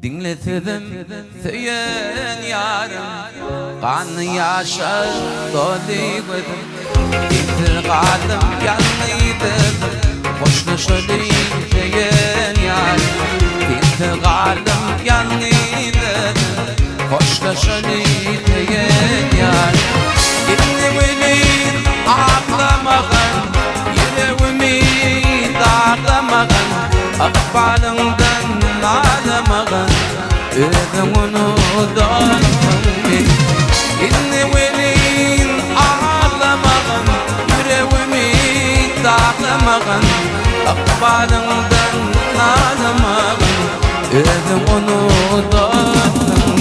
Dinletedim söyleyen yarım, kanı yaşar doluyordum. İntikalım yanlıydım, hoşlaşalım söyleyen yarım. İntikalım yanlıydım, hoşlaşalım söyleyen yarım. Gittiğimin ağlamağın, yüreğimi dağlamağın, akbalımdan ağlamağın, özüm unudan beni. Gittiğimin ağlamağın, yüreğimi dağlamağın, akbalımdan ağlamağın, özüm unudan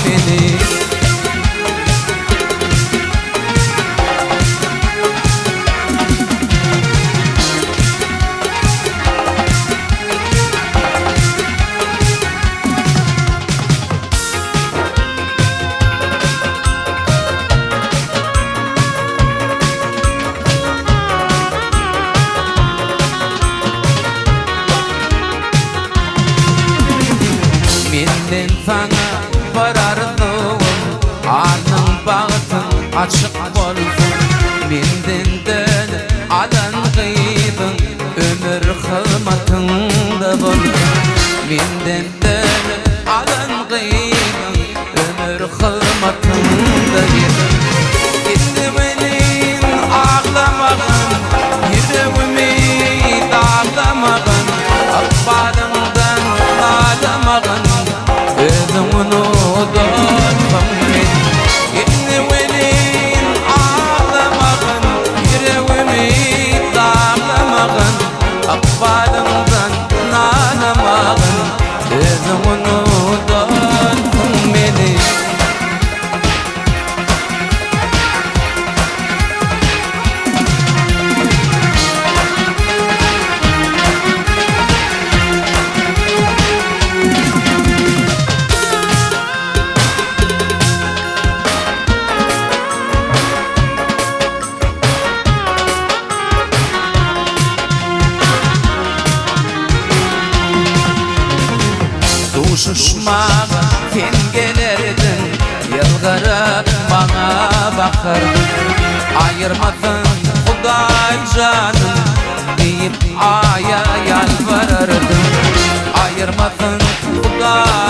beni. Menden sana varardım, alnın bağıtın açık bolsun. Menden dön alan gıydın, ömür hılmatında bolsun. Menden dön alan gıydın, ömür hılmatında bolsun. Gittiğimin ağlamağın, yüreğimi dağlamağın, akbalımdan ağlamağın, özüm unudan beni. Gittiğimin ağlamağın, yüreğimi dağlamağın, akbalımdan ağlamağın, özüm unudan beni. Uşuşmağa sen gelerdin, yılgırıp bana bakardın. Ayırmadın Huday canım deyip aya yalvarırdın. Ayırmadın Huday